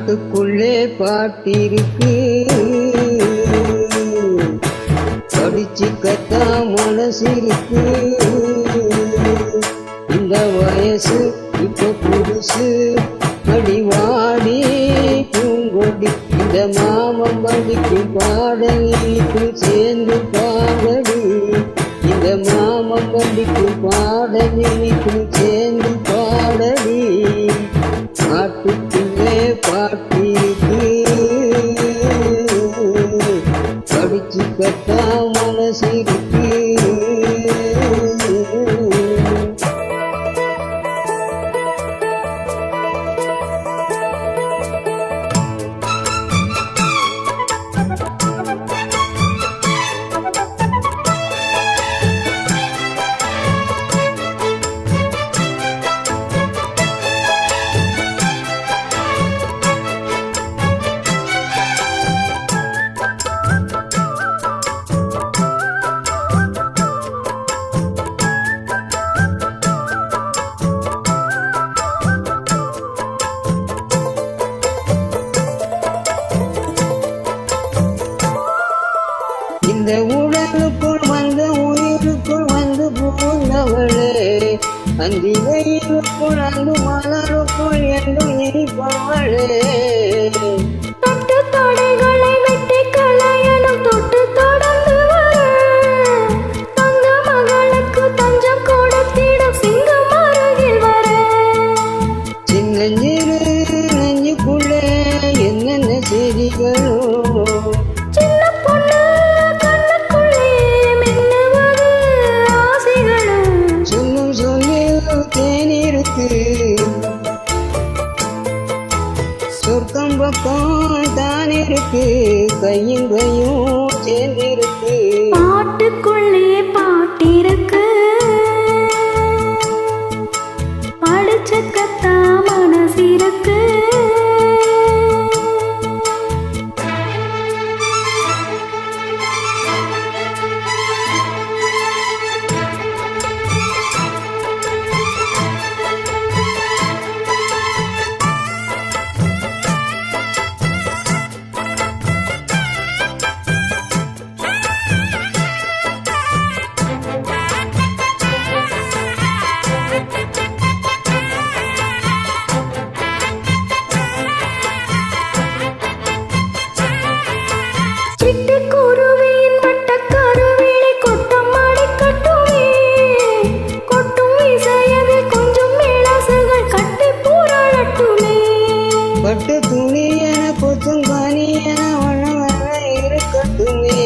பாட்டுக்குள்ளே பாட்டிருக்கு, படிச்சுக்கத்தா மனசிருக்கு. இந்த வயசு இப்ப புதுசு, அடிவாடி பூங்கொடி. இந்த மாமம் படிக்கும் பாடலுக்கு சேர்ந்து பாடடி. இந்த மாமம் படிக்கும் பாடலுக்கு சேர்ந்து பாடடி. பாட்டுக்குள்ளே பாட்டிருக்கு, படிச்சுக்கத்தா மனசிருக்கு. இந்த உடலுக்குள் வந்த உயிருக்குள் வந்து பூந்தவளே, அந்த வெயிலுக்குள் அந்த மலருக்குள் என்றும் இனிப்பவளே. தொட்டு தொடைகளை வெட்டி களையலும் தொட்டு தொடர்ந்து வர, தங்க மகளுக்கு தஞ்சம் கொடுத்திடும் சிங்கம் அருகில் வர. சின்னஞ்சிறு நெஞ்சுக்குள்ளே என்னென்ன செய்திகளோ, சொர்க்கம் பக்கம் தான் இருக்கு, கையும் கையும் சேர்ந்திருக்கு. பாட்டுக்குள்ளே பாட்டிருக்கு, படிச்சுக்கத்தா மனசிருக்கு. பட்டு துணி என கொத்தும் காணி என வண்ண வண்ண இருக்கட்டுமே.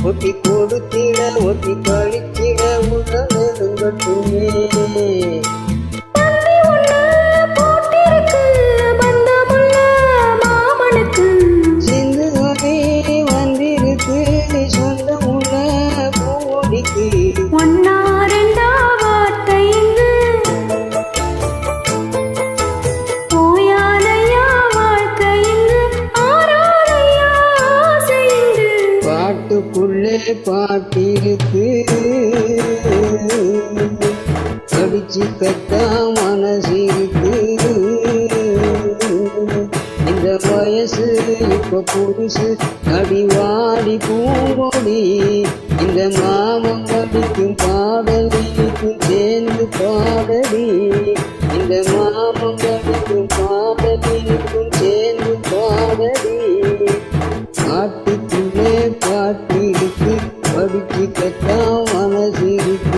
ஒட்டி கொடுத்திட ஒட்டி கழித்திட உள்ள நெருங்கட்டுமே. சிந்து வகை வந்திருக்கு, சொந்தம் உள்ள பூடிக்கு. ஒன்னா ரெண்டா வார்த்தை பாட்டுக்குள்ளே பாட்டிருக்கு, படிச்சுக்கத்தா மனசிருக்கு. இந்த வயசு இப்ப புதுசு, அடிவாடி பூங்கொடி. இந்த மாமம் படிக்கும் பாடலுக்கும் சேர்ந்து பாடடி. இந்த மாமம் படிக்கும் பாடலுக்கும் சேர்ந்து பாடடி. பாட்டுக்குள்ளே பாட்டிருக்கு, படிச்சுக்கத்தா மனசிருக்கு.